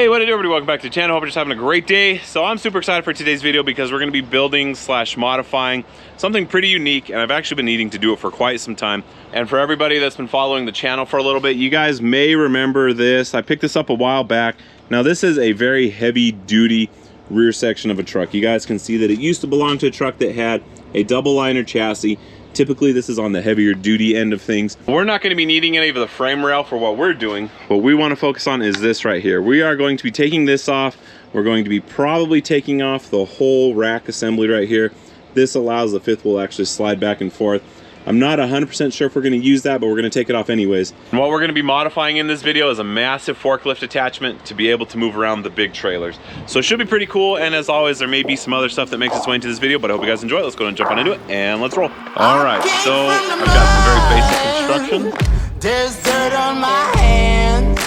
Hey, what it do, everybody? Welcome back to the channel. Hope you're just having a great day. So I'm super excited for today's video because we're going to be building / modifying something pretty unique, and I've actually been needing to do it for quite some time. And for everybody that's been following the channel for a little bit, you guys may remember this. I picked this up a while back. Now this is a very heavy duty rear section of a truck. You guys can see that it used to belong to a truck that had a double liner chassis. Typically this is on the heavier duty end of things. We're not going to be needing any of the frame rail for what we're doing. What we want to focus on is this right here. We are going to be taking this off. We're going to be probably taking off the whole rack assembly right here. This allows the fifth wheel actually slide back and forth. I'm not 100% sure if we're going to use that, but we're going to take it off anyways. And what we're going to be modifying in this video is a massive forklift attachment to be able to move around the big trailers. So it should be pretty cool, and as always, there may be some other stuff that makes its way into this video, but I hope you guys enjoy it. Let's go and jump on into it, and let's roll. All right, so I've got some very basic construction. There's dirt on my hands.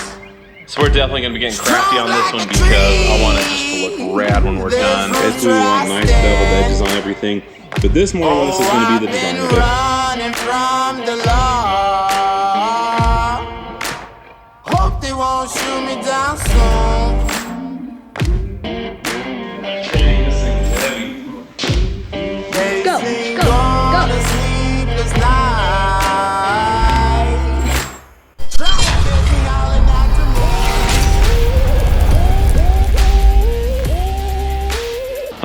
So we're definitely going to be getting crafty on this one because I want it just to look rad when we're done. Basically, we want nice beveled edges on everything. But this more or less is going to be the design of it. Running from the law. Hope they won't shoot me down soon. Go. Sleepless night.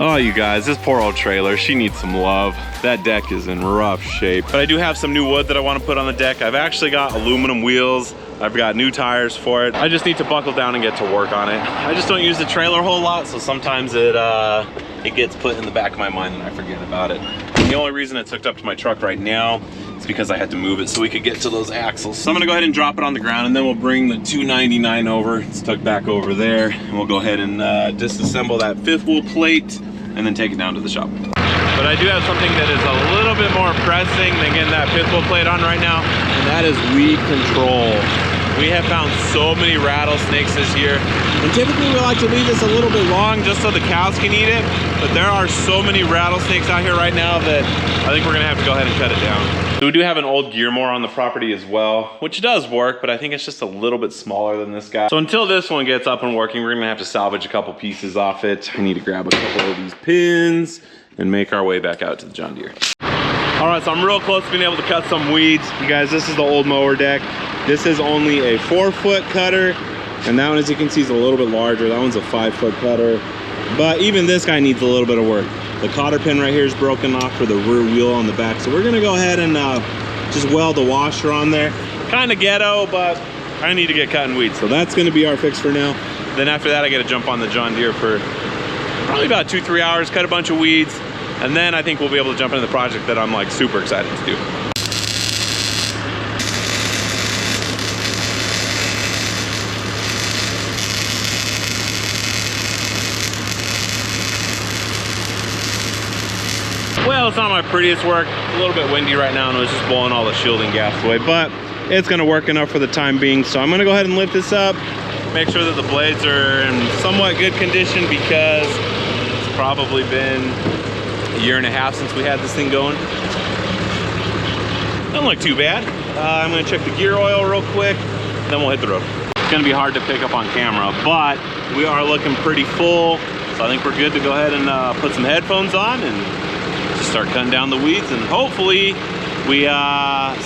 Oh, you guys, this poor old trailer, she needs some love. That deck is in rough shape. But I do have some new wood that I want to put on the deck. I've actually got aluminum wheels. I've got new tires for it. I just need to buckle down and get to work on it. I just don't use the trailer a whole lot, so sometimes it gets put in the back of my mind and I forget about it. And the only reason it's hooked up to my truck right now is because I had to move it so we could get to those axles. So I'm gonna go ahead and drop it on the ground, and then we'll bring the 299 over. It's tucked back over there, and we'll go ahead and disassemble that fifth wheel plate and then take it down to the shop. But I do have something that is a little bit more pressing than getting that fifth wheel plate on right now, and that is weed control. We have found so many rattlesnakes this year, and typically we like to leave this a little bit long just so the cows can eat it, but there are so many rattlesnakes out here right now that I think we're gonna have to go ahead and cut it down. So we do have an old gear mower on the property as well, which does work, but I think it's just a little bit smaller than this guy. So until this one gets up and working, we're gonna have to salvage a couple pieces off it. I need to grab a couple of these pins and make our way back out to the John Deere. All right, so I'm real close to being able to cut some weeds. You guys, this is the old mower deck. This is only a 4-foot cutter, and that one, as you can see, is a little bit larger. That one's a 5-foot cutter, but even this guy needs a little bit of work. The cotter pin right here is broken off for the rear wheel on the back, so we're gonna go ahead and just weld the washer on there. Kind of ghetto, but I need to get cutting weeds, so that's gonna be our fix for now. Then after that, I gotta jump on the John Deere for probably about 2-3 hours, cut a bunch of weeds, and then I think we'll be able to jump into the project that I'm like super excited to do. Well, it's not my prettiest work. It's a little bit windy right now, and it was just blowing all the shielding gas away, but it's gonna work enough for the time being. So I'm gonna go ahead and lift this up, make sure that the blades are in somewhat good condition, because it's probably been a year and a half since we had this thing going. Doesn't look too bad. I'm gonna check the gear oil real quick, then we'll hit the road. It's gonna be hard to pick up on camera, but we are looking pretty full, so I think we're good to go ahead and put some headphones on and just start cutting down the weeds, and hopefully we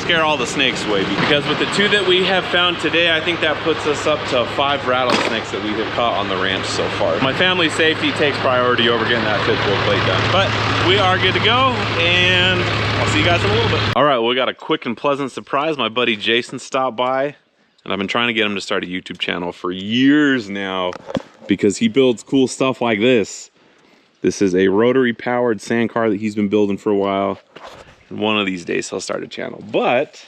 scare all the snakes away, because with the 2 that we have found today, I think that puts us up to 5 rattlesnakes that we have caught on the ranch so far. My family's safety takes priority over getting that fifth wheel plate done, but we are good to go, and I'll see you guys in a little bit. All right, well, we got a quick and pleasant surprise. My buddy Jason stopped by, and I've been trying to get him to start a YouTube channel for years now because he builds cool stuff like this. This is a rotary powered sand car that he's been building for a while. One of these days he'll start a channel, but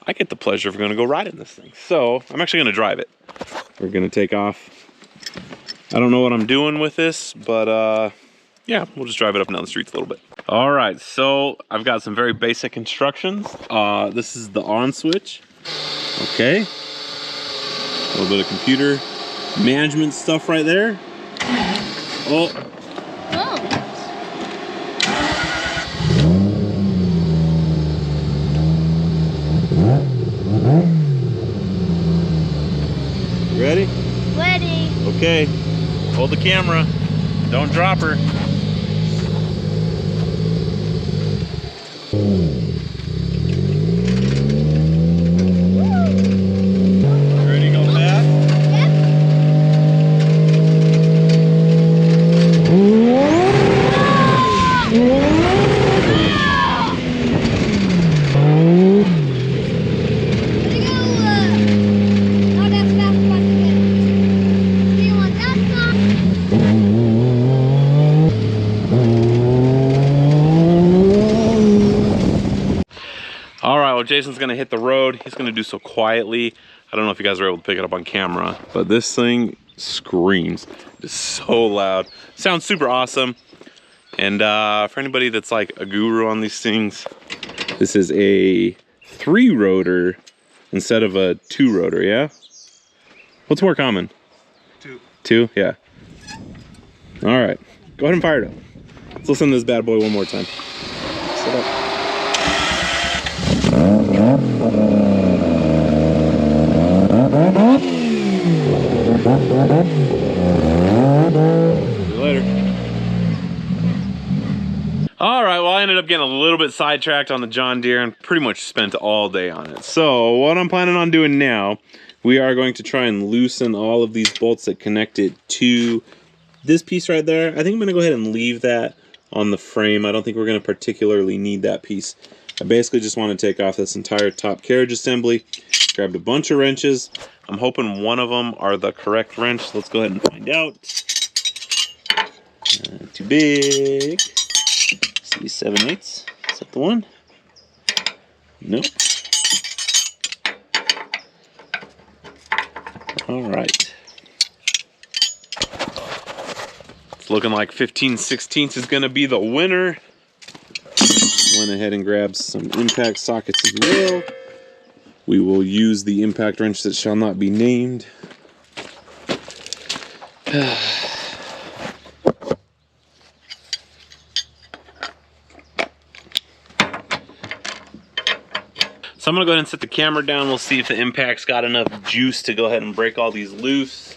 I get the pleasure of going to go ride in this thing. So I'm actually going to drive it. We're going to take off. I don't know what I'm doing with this, but yeah, we'll just drive it up and down the streets a little bit. All right, so I've got some very basic instructions. This is the on switch. Okay. A little bit of computer management stuff right there. Oh. Ready? Ready. Okay, hold the camera. Don't drop her. Ready to go fast? All right, well, Jason's gonna hit the road. He's gonna do so quietly. I don't know if you guys are able to pick it up on camera, but this thing screams. It's so loud. Sounds super awesome. And for anybody that's like a guru on these things, this is a 3-rotor instead of a 2-rotor, yeah? What's more common? 2. 2? Yeah. All right, go ahead and fire it up. Let's listen to this bad boy one more time. Set up. See you later. All right, well, I ended up getting a little bit sidetracked on the John Deere and pretty much spent all day on it. So what I'm planning on doing now, we are going to try and loosen all of these bolts that connect it to this piece right there. I think I'm gonna go ahead and leave that on the frame. I don't think we're gonna particularly need that piece. I basically just want to take off this entire top carriage assembly. Grabbed a bunch of wrenches. I'm hoping one of them are the correct wrench. Let's go ahead and find out. Too big. See, 7/8. Is that the one? Nope. All right. It's looking like 15/16 is going to be the winner. Went ahead and grabbed some impact sockets as well. We will use the impact wrench that shall not be named. So I'm gonna go ahead and set the camera down. We'll see if the impact's got enough juice to go ahead and break all these loose.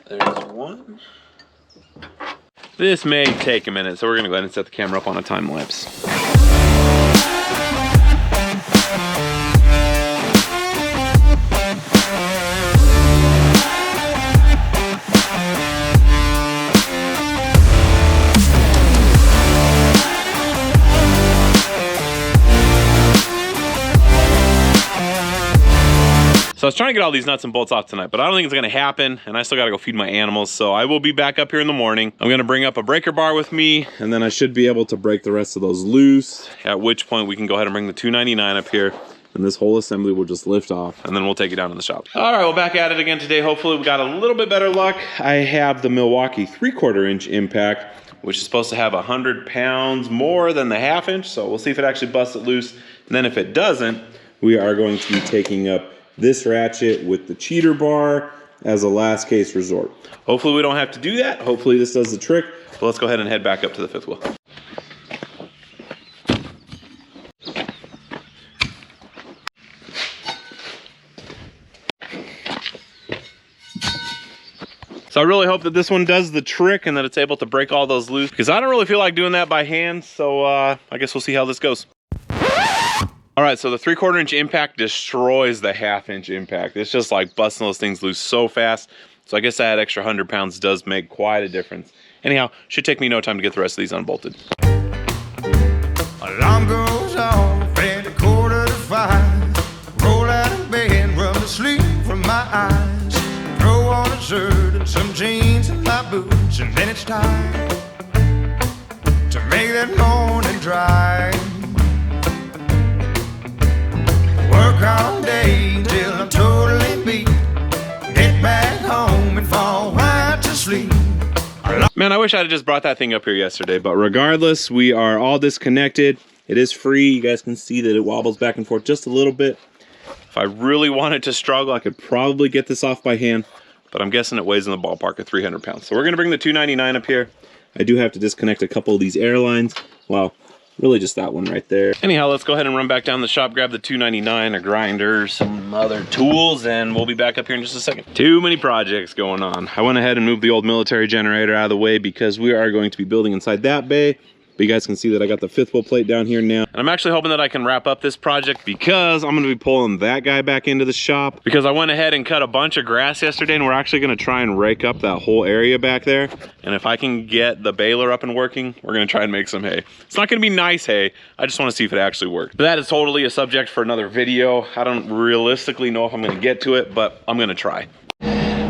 There's one. This may take a minute, so we're gonna go ahead and set the camera up on a time lapse. So I was trying to get all these nuts and bolts off tonight, but I don't think it's gonna happen, and I still gotta go feed my animals, so I will be back up here in the morning. I'm gonna bring up a breaker bar with me, and then I should be able to break the rest of those loose, at which point we can go ahead and bring the 299 up here, and this whole assembly will just lift off, and then we'll take it down to the shop. All right, well, back at it again today. Hopefully we got a little bit better luck. I have the Milwaukee 3/4 inch impact, which is supposed to have 100 pounds more than the 1/2 inch, so we'll see if it actually busts it loose, and then if it doesn't, we are going to be taking up this ratchet with the cheater bar as a last case resort. Hopefully we don't have to do that. Hopefully this does the trick. But let's go ahead and head back up to the 5th wheel. So I really hope that this one does the trick and that it's able to break all those loose, because I don't really feel like doing that by hand. So I guess we'll see how this goes. All right, so the 3/4 inch impact destroys the 1/2 inch impact. It's just like busting those things loose so fast. So I guess that extra 100 pounds does make quite a difference. Anyhow, should take me no time to get the rest of these unbolted. Alarm goes off at 4:45. Roll out of bed, rub the sleep from my eyes. Throw on a shirt and some jeans and my boots, and then it's time to make that morning drive. Work all day till I'm totally beat. Get back home and fall right to sleep. Man, I wish I had just brought that thing up here yesterday, but regardless, we are all disconnected. It is free. You guys can see that it wobbles back and forth just a little bit. If I really wanted to struggle, I could probably get this off by hand, but I'm guessing it weighs in the ballpark of 300 pounds. So we're gonna bring the 299 up here. I do have to disconnect a couple of these air lines. Well, Really just that one right there. Anyhow, let's go ahead and run back down the shop, grab the 299, a grinder, some other tools, and we'll be back up here in just a second. Too many projects going on. I went ahead and moved the old military generator out of the way because we are going to be building inside that bay. But you guys can see that I got the 5th wheel plate down here now. And I'm actually hoping that I can wrap up this project because I'm gonna be pulling that guy back into the shop because I went ahead and cut a bunch of grass yesterday and we're actually gonna try and rake up that whole area back there. And if I can get the baler up and working, we're gonna try and make some hay. It's not gonna be nice hay. I just wanna see if it actually works. But that is totally a subject for another video. I don't realistically know if I'm gonna get to it, but I'm gonna try.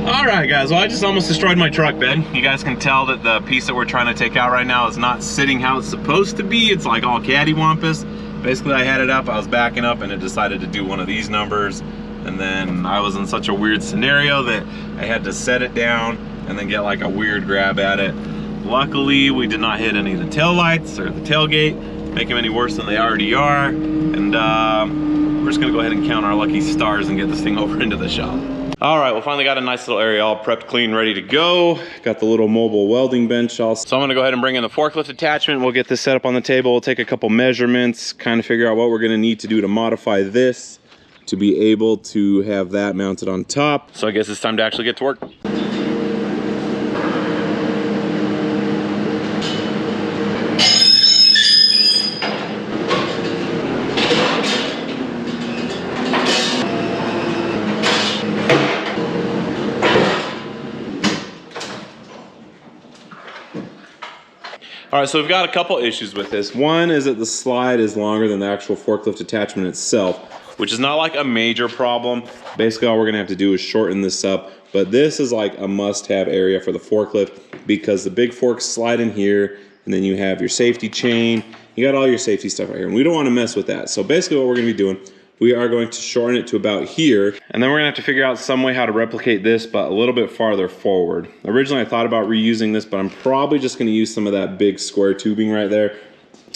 All right, guys, well, I just almost destroyed my truck bed. You guys can tell that the piece that we're trying to take out right now is not sitting how it's supposed to be. It's like all cattywampus. Basically, I had it up, I was backing up, and it decided to do one of these numbers. And then I was in such a weird scenario that I had to set it down and then get like a weird grab at it. Luckily, we did not hit any of the tail lights or the tailgate, make them any worse than they already are. And we're just gonna go ahead and count our lucky stars and get this thing over into the shop. All right, well, finally got a nice little area all prepped, clean, ready to go. Got the little mobile welding bench also. So I'm gonna go ahead and bring in the forklift attachment. We'll get this set up on the table. We'll take a couple measurements, kind of figure out what we're gonna need to do to modify this to be able to have that mounted on top. So I guess it's time to actually get to work. All right, so we've got a couple issues with this. One is that the slide is longer than the actual forklift attachment itself, which is not like a major problem. Basically, all we're gonna have to do is shorten this up, but this is like a must-have area for the forklift because the big forks slide in here, and then you have your safety chain. You got all your safety stuff right here, and we don't wanna mess with that. So basically what we're gonna be doing, we are going to shorten it to about here, and then we're gonna have to figure out some way how to replicate this, but a little bit farther forward. Originally, I thought about reusing this, but I'm probably just gonna use some of that big square tubing right there.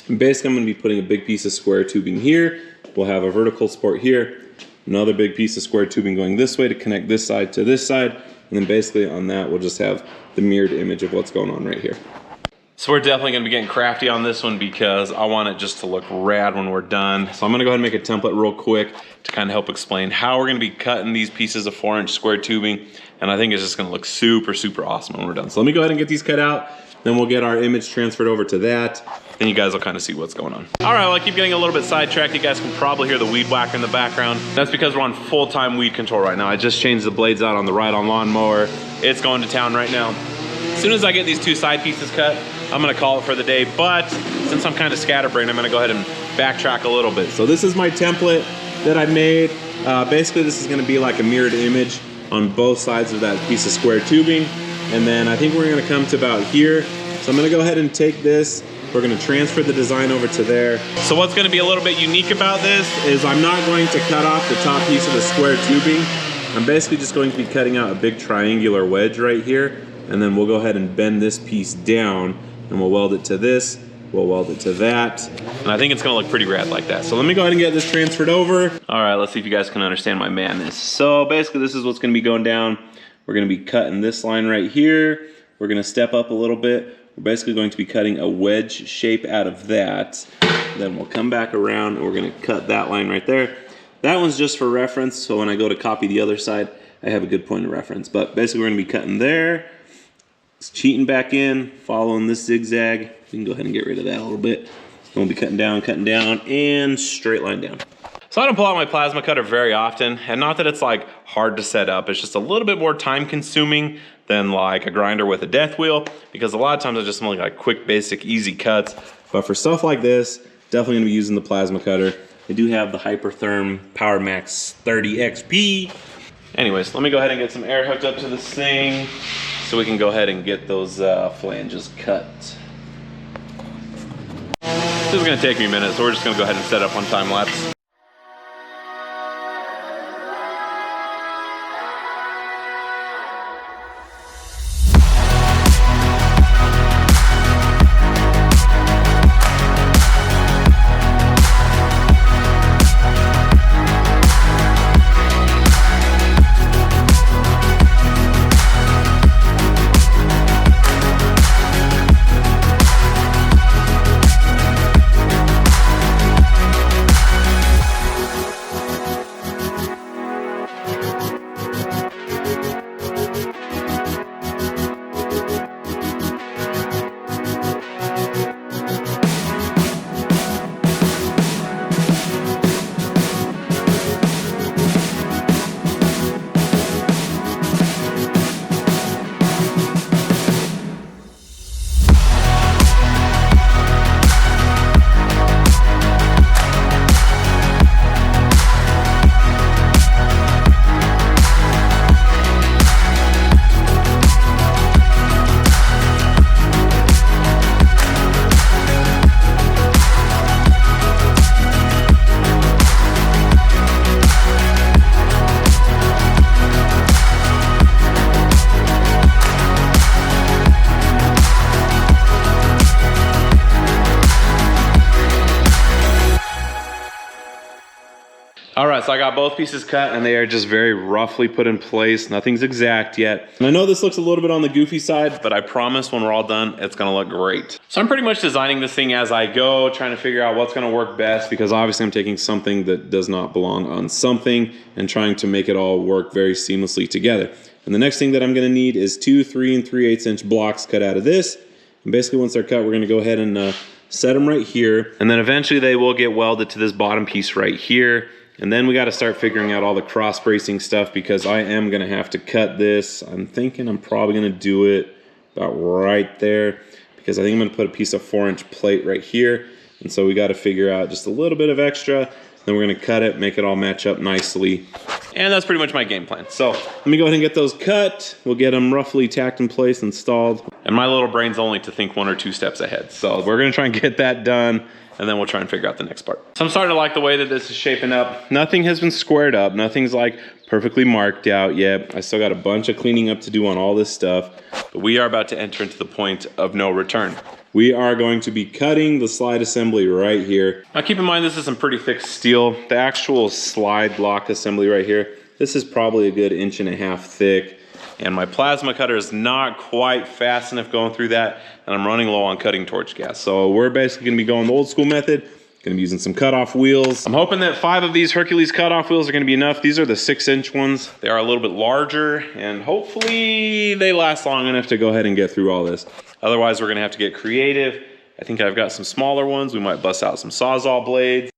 And basically, I'm gonna be putting a big piece of square tubing here. We'll have a vertical support here, another big piece of square tubing going this way to connect this side to this side, and then basically on that, we'll just have the mirrored image of what's going on right here. So we're definitely gonna be getting crafty on this one because I want it just to look rad when we're done. So I'm gonna go ahead and make a template real quick to kind of help explain how we're gonna be cutting these pieces of 4-inch square tubing. And I think it's just gonna look super, super awesome when we're done. So let me go ahead and get these cut out. Then we'll get our image transferred over to that. Then you guys will kind of see what's going on. All right, well, I keep getting a little bit sidetracked. You guys can probably hear the weed whacker in the background. That's because we're on full-time weed control right now. I just changed the blades out on the ride-on lawnmower. It's going to town right now. As soon as I get these 2 side pieces cut, I'm gonna call it for the day, but since I'm kind of scatterbrained, I'm gonna go ahead and backtrack a little bit. So this is my template that I made. Basically, this is gonna be like a mirrored image on both sides of that piece of square tubing. And then I think we're gonna come to about here. So I'm gonna go ahead and take this. We're gonna transfer the design over to there. So what's gonna be a little bit unique about this is I'm not going to cut off the top piece of the square tubing. I'm basically just going to be cutting out a big triangular wedge right here. And then we'll go ahead and bend this piece down and we'll weld it to this, we'll weld it to that. And I think it's gonna look pretty rad like that. So let me go ahead and get this transferred over. All right, let's see if you guys can understand my madness. So basically this is what's gonna be going down. We're gonna be cutting this line right here. We're gonna step up a little bit. We're basically going to be cutting a wedge shape out of that. Then we'll come back around and we're gonna cut that line right there. That one's just for reference, so when I go to copy the other side, I have a good point of reference. But basically we're gonna be cutting there. It's cheating back in, following this zigzag. We can go ahead and get rid of that a little bit. And we'll be cutting down, and straight line down. So I don't pull out my plasma cutter very often, and not that it's like hard to set up, it's just a little bit more time consuming than like a grinder with a death wheel, because a lot of times I just want like quick, basic, easy cuts. But for stuff like this, definitely gonna be using the plasma cutter. I do have the Hypertherm PowerMax 30 XP. Anyways, let me go ahead and get some air hooked up to this thing so we can go ahead and get those flanges cut. This is gonna take me a minute, so we're just gonna go ahead and set up on time lapse. All right, so I got both pieces cut and they are just very roughly put in place. Nothing's exact yet. And I know this looks a little bit on the goofy side, but I promise when we're all done, it's gonna look great. So I'm pretty much designing this thing as I go, trying to figure out what's gonna work best, because obviously I'm taking something that does not belong on something and trying to make it all work very seamlessly together. And the next thing that I'm gonna need is 2 3 3/8 inch blocks cut out of this. And basically once they're cut, we're gonna go ahead and set them right here. And then eventually they will get welded to this bottom piece right here. And then we got to start figuring out all the cross bracing stuff, because I am going to have to cut this. I'm thinking I'm probably going to do it about right there, because I think I'm going to put a piece of 4-inch plate right here. And so we got to figure out just a little bit of extra. Then we're going to cut it, make it all match up nicely. And that's pretty much my game plan. So let me go ahead and get those cut. We'll get them roughly tacked in place, installed. And my little brain's only to think 1 or 2 steps ahead. So we're going to try and get that done, and then we'll try and figure out the next part. So I'm starting to like the way that this is shaping up. Nothing has been squared up. Nothing's like perfectly marked out yet. I still got a bunch of cleaning up to do on all this stuff, but we are about to enter into the point of no return. We are going to be cutting the slide assembly right here. Now keep in mind, this is some pretty thick steel. The actual slide block assembly right here, this is probably a good 1.5 inches thick. And my plasma cutter is not quite fast enough going through that, and I'm running low on cutting torch gas. So we're basically gonna be going the old school method. Gonna be using some cutoff wheels. I'm hoping that 5 of these Hercules cutoff wheels are gonna be enough. These are the 6-inch ones. They are a little bit larger, and hopefully they last long enough to go ahead and get through all this. Otherwise, we're gonna have to get creative. I think I've got some smaller ones. We might bust out some Sawzall blades.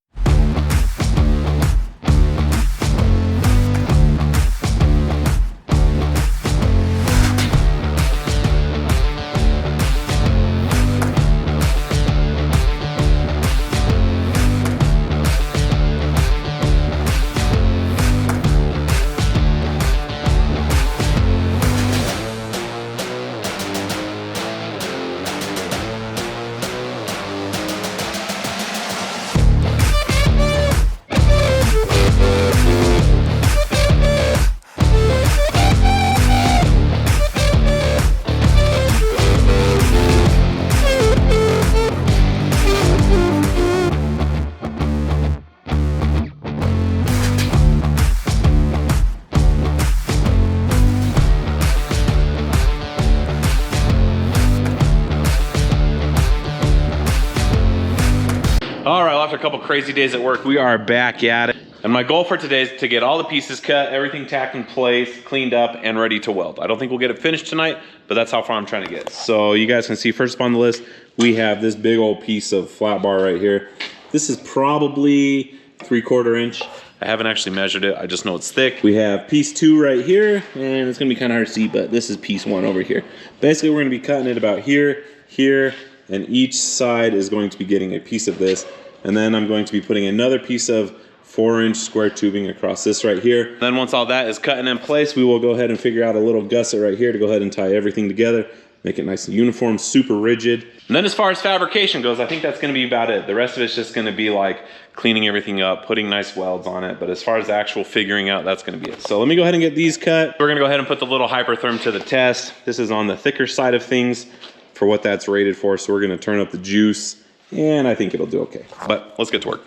All right, well, after a couple crazy days at work, we are back at it. And my goal for today is to get all the pieces cut, everything tacked in place, cleaned up, and ready to weld. I don't think we'll get it finished tonight, but that's how far I'm trying to get. So you guys can see first up on the list, we have this big old piece of flat bar right here. This is probably 3/4 inch. I haven't actually measured it, I just know it's thick. We have piece 2 right here, and it's gonna be kind of hard to see, but this is piece 1 over here. Basically, we're gonna be cutting it about here, here, and each side is going to be getting a piece of this. And then I'm going to be putting another piece of 4-inch square tubing across this right here. Then once all that is cut and in place, we will go ahead and figure out a little gusset right here to go ahead and tie everything together, make it nice and uniform, super rigid. And then as far as fabrication goes, I think that's gonna be about it. The rest of it's just gonna be like cleaning everything up, putting nice welds on it. But as far as the actual figuring out, that's gonna be it. So let me go ahead and get these cut. We're gonna go ahead and put the little hypertherm to the test. This is on the thicker side of things for what that's rated for. So we're gonna turn up the juice, and I think it'll do okay. But let's get to work.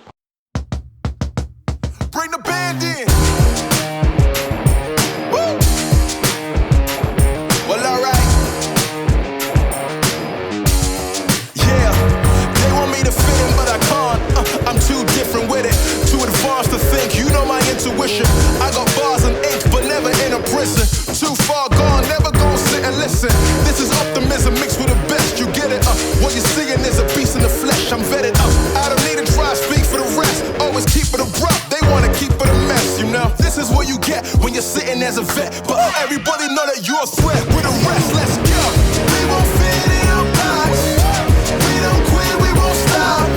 Bring the band in. Woo! Well, all right. Yeah, they want me to fit in, but I can't. I'm too different with it. Too advanced to think. You know my intuition. I got bars and ink, but never in a prison. Too far gone, never gonna sit and listen. This is optimism mixed with the best. You get it? What you're seeing is a beast in the flesh. I'm vetted up. I don't need to try to speak for the rest. Always keep it abrupt. They wanna keep it a mess, you know. This is what you get when you're sitting as a vet. But everybody know that you're a threat. With the rest, let's go. We won't fit in your box. We don't quit, we won't stop.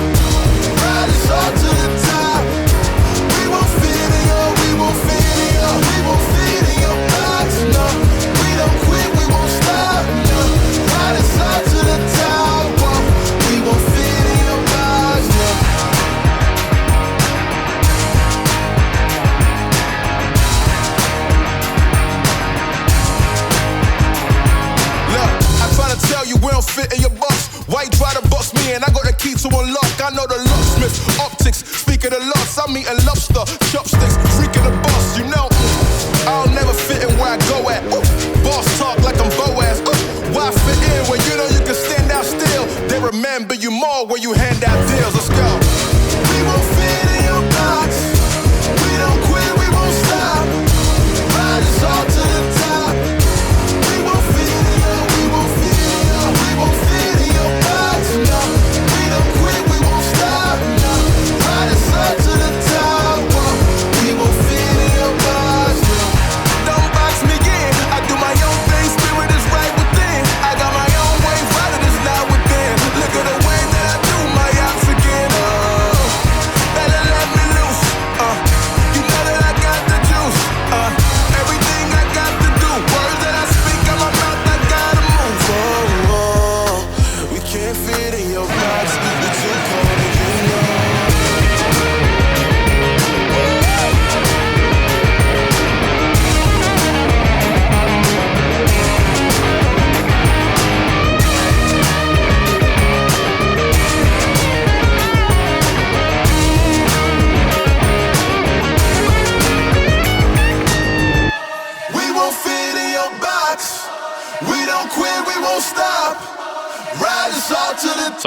Ride us all to the top. We won't fit in your, we won't fit in your, we won't fit in your box. No, we don't quit, we won't stop. No, ride us all to the top. Whoa. We won't fit in your box. No. Look, I'm trying to tell you we don't fit in your box. Why you try to box me and I got the key to unlock? I know the locksmith, optics, speak of the loss. I'm eating lobster, chopsticks,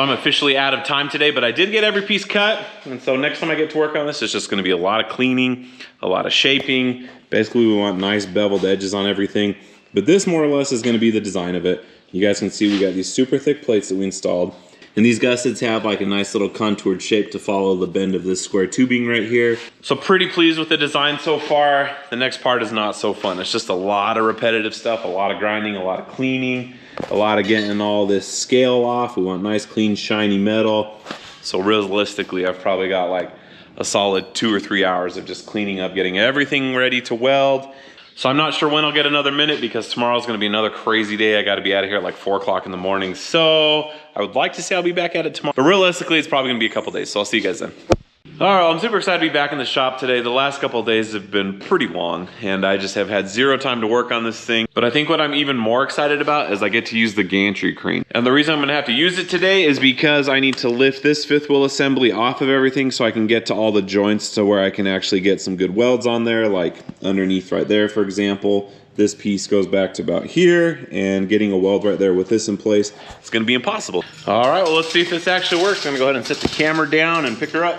So I'm officially out of time today, but I did get every piece cut. And so next time I get to work on this, it's just gonna be a lot of cleaning, a lot of shaping. Basically, we want nice beveled edges on everything. But this more or less is gonna be the design of it. You guys can see we got these super thick plates that we installed. And these gussets have like a nice little contoured shape to follow the bend of this square tubing right here. So pretty pleased with the design so far. The next part is not so fun. It's just a lot of repetitive stuff, a lot of grinding, a lot of cleaning, a lot of getting all this scale off. We want nice, clean, shiny metal. So realistically, I've probably got like a solid 2 or 3 hours of just cleaning up, getting everything ready to weld. So I'm not sure when I'll get another minute because tomorrow's gonna be another crazy day. I gotta be out of here at like 4 o'clock in the morning. So I would like to say I'll be back at it tomorrow, but realistically, it's probably gonna be a couple days. So I'll see you guys then. All right, well, I'm super excited to be back in the shop today. The last couple of days have been pretty long and I just have had zero time to work on this thing. But I think what I'm even more excited about is I get to use the gantry crane. And the reason I'm gonna have to use it today is because I need to lift this fifth wheel assembly off of everything so I can get to all the joints to where I can actually get some good welds on there, like underneath right there, for example. This piece goes back to about here, and getting a weld right there with this in place, it's gonna be impossible. All right, well, let's see if this actually works. I'm gonna go ahead and set the camera down and pick her up.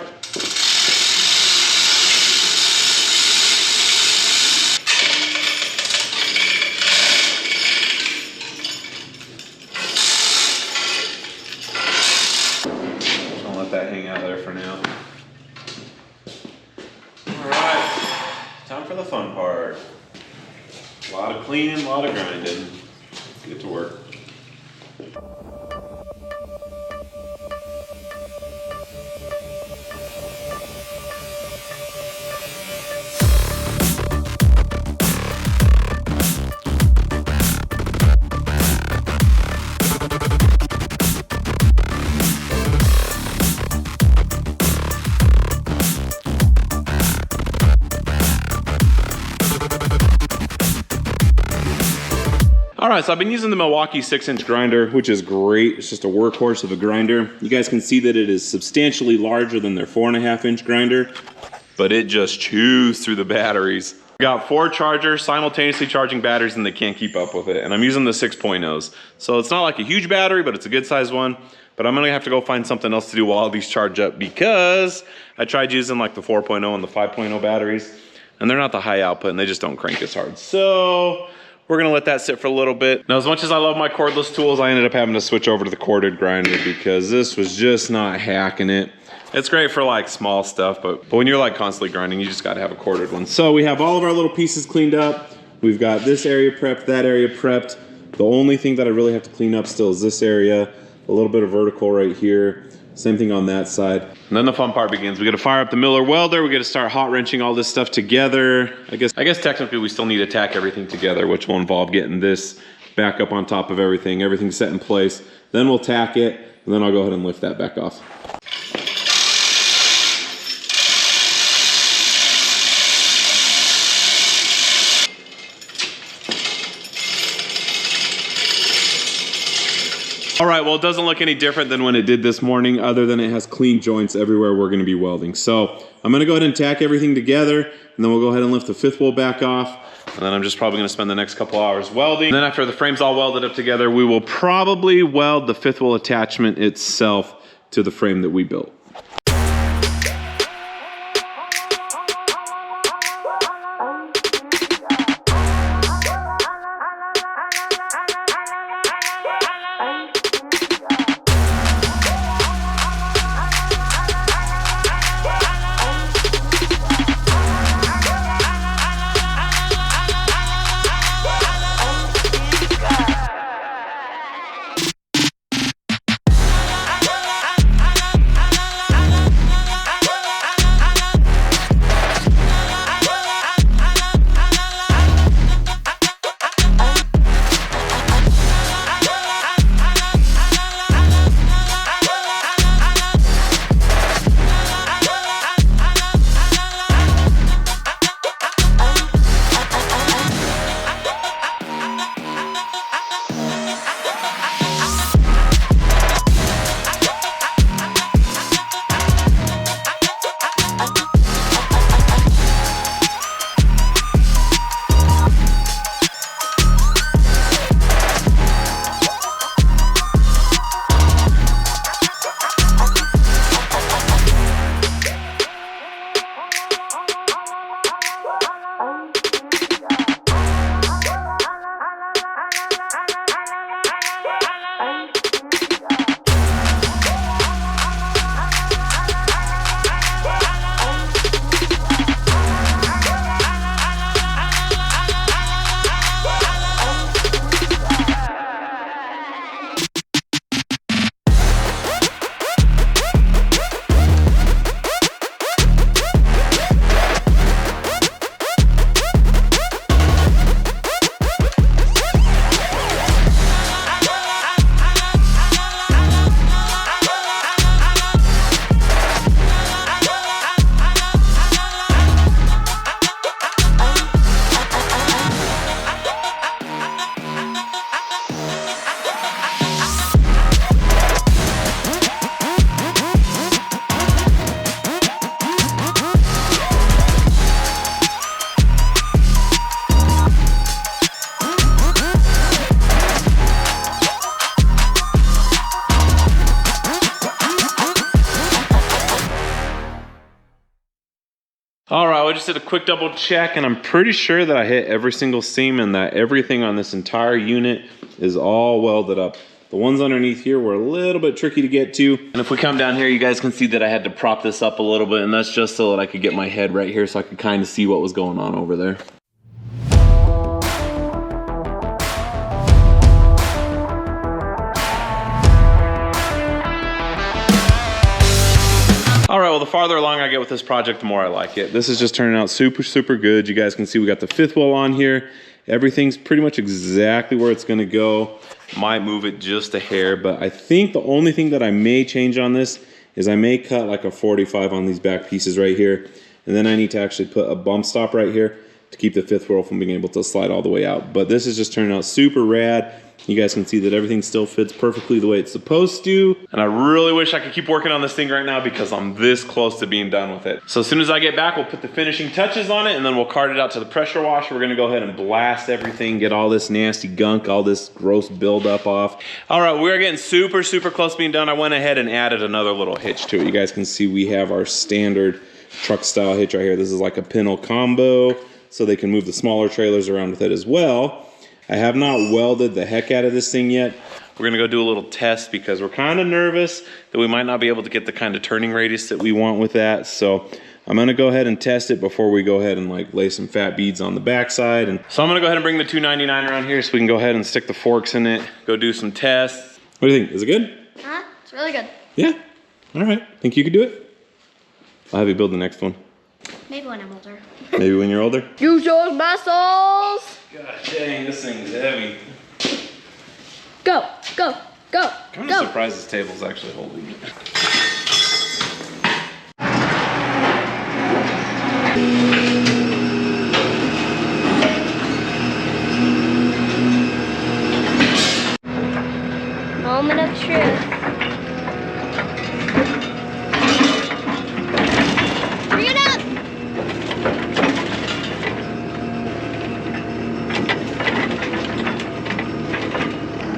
I'll let that hang out there for now. All right, time for the fun part. A lot of cleaning, a lot of grinding. Let's get to work. All right, so I've been using the Milwaukee 6-inch grinder, which is great. It's just a workhorse of a grinder. You guys can see that it is substantially larger than their 4.5-inch grinder, but it just chews through the batteries. We got 4 chargers simultaneously charging batteries and they can't keep up with it. And I'm using the 6.0s. So it's not like a huge battery, but it's a good sized one. But I'm gonna have to go find something else to do while all these charge up because I tried using like the 4.0 and the 5.0 batteries and they're not the high output and they just don't crank as hard. So we're gonna let that sit for a little bit. Now, as much as I love my cordless tools, I ended up having to switch over to the corded grinder because this was just not hacking it. It's great for like small stuff, but when you're like constantly grinding, you just gotta have a corded one. So we have all of our little pieces cleaned up. We've got this area prepped, that area prepped. The only thing that I really have to clean up still is this area, a little bit of vertical right here. Same thing on that side. And then the fun part begins. We gotta fire up the Miller welder. We gotta start hot wrenching all this stuff together. I guess technically we still need to tack everything together, which will involve getting this back up on top of everything. Everything's set in place. Then we'll tack it, and then I'll go ahead and lift that back off. All right, well, it doesn't look any different than when it did this morning, other than it has clean joints everywhere we're gonna be welding. So I'm gonna go ahead and tack everything together, and then we'll go ahead and lift the fifth wheel back off. And then I'm just probably gonna spend the next couple hours welding. And then after the frame's all welded up together, we will probably weld the fifth wheel attachment itself to the frame that we built. All right, I just did a quick double check and I'm pretty sure that I hit every single seam and that everything on this entire unit is all welded up. The ones underneath here were a little bit tricky to get to. And if we come down here, you guys can see that I had to prop this up a little bit, and that's just so that I could get my head right here so I could kind of see what was going on over there. All right, well, the farther along I get with this project, the more I like it. This is just turning out super, super good. You guys can see we got the fifth wheel on here. Everything's pretty much exactly where it's gonna go. Might move it just a hair, but I think the only thing that I may change on this is I may cut like a 45 on these back pieces right here. And then I need to actually put a bump stop right here to keep the fifth wheel from being able to slide all the way out. But this is just turning out super rad. You guys can see that everything still fits perfectly the way it's supposed to. And I really wish I could keep working on this thing right now because I'm this close to being done with it. So as soon as I get back, we'll put the finishing touches on it and then we'll cart it out to the pressure washer. We're gonna go ahead and blast everything, get all this nasty gunk, all this gross buildup off. All right, we're getting super, super close to being done. I went ahead and added another little hitch to it. You guys can see we have our standard truck style hitch right here. This is like a pintle combo, so they can move the smaller trailers around with it as well. I have not welded the heck out of this thing yet. We're gonna go do a little test because we're kind of nervous that we might not be able to get the kind of turning radius that we want with that. So I'm gonna go ahead and test it before we go ahead and like lay some fat beads on the backside. And so I'm gonna go ahead and bring the 299 around here so we can go ahead and stick the forks in it, go do some tests. What do you think? Is it good? It's really good. Yeah? All right. Think you could do it? I'll have you build the next one. Maybe when I'm older. Maybe when you're older? Use those muscles! God dang, this thing's heavy. Go, go, go, I'm kind go. of surprised this table's actually holding it. Moment of truth. Bring it up!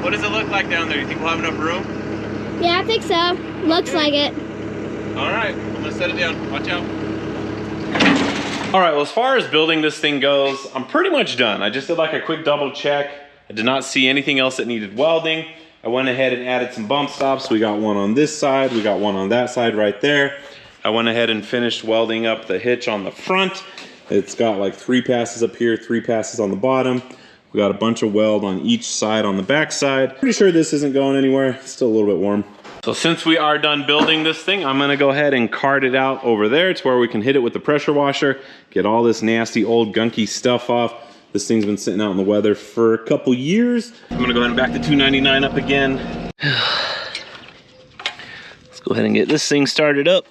What does it look like down there? You think we'll have enough room? Yeah, I think so. Looks like it. All right, I'm gonna set it down. Watch out. All right, well, as far as building this thing goes, I'm pretty much done. I just did like a quick double check. I did not see anything else that needed welding. I went ahead and added some bump stops. We got one on this side, we got one on that side right there. I went ahead and finished welding up the hitch on the front. It's got like 3 passes up here, 3 passes on the bottom. We got a bunch of weld on each side on the back side. Pretty sure this isn't going anywhere. It's still a little bit warm. So since we are done building this thing, I'm gonna go ahead and cart it out over there to where we can hit it with the pressure washer, get all this nasty old gunky stuff off. This thing's been sitting out in the weather for a couple years. I'm gonna go ahead and back the 299 up again. Let's go ahead and get this thing started up.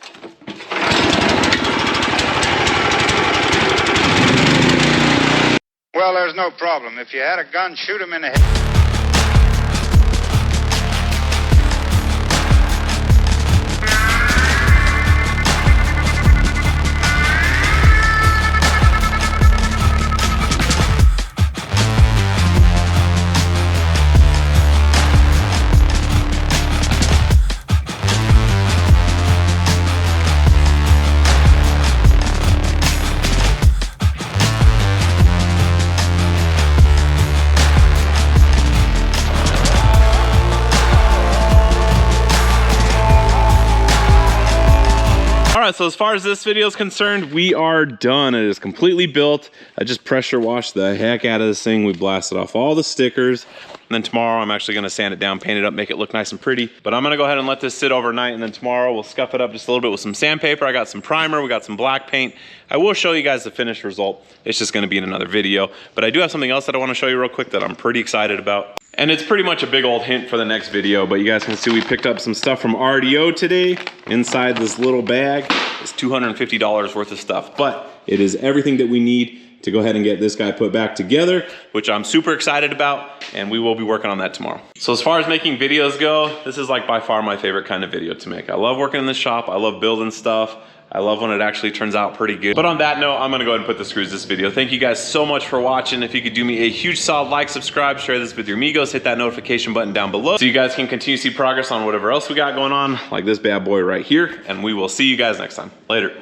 Well, there's no problem. If you had a gun, shoot him in the head. All right, so as far as this video is concerned, we are done. It is completely built. I just pressure washed the heck out of this thing. We blasted off all the stickers. And then tomorrow I'm actually gonna sand it down, paint it up, make it look nice and pretty. But I'm gonna go ahead and let this sit overnight, and then tomorrow we'll scuff it up just a little bit with some sandpaper. I got some primer, we got some black paint. I will show you guys the finished result. It's just gonna be in another video. But I do have something else that I wanna show you real quick that I'm pretty excited about. And it's pretty much a big old hint for the next video, but you guys can see we picked up some stuff from RDO today. Inside this little bag is $250 worth of stuff, but it is everything that we need to go ahead and get this guy put back together, which I'm super excited about, and we will be working on that tomorrow. So as far as making videos go, this is like by far my favorite kind of video to make. I love working in the shop, I love building stuff. I love when it actually turns out pretty good. But on that note, I'm gonna go ahead and put the screws this video. Thank you guys so much for watching. If you could do me a huge solid like, subscribe, share this with your amigos, hit that notification button down below so you guys can continue to see progress on whatever else we got going on, like this bad boy right here. And we will see you guys next time. Later.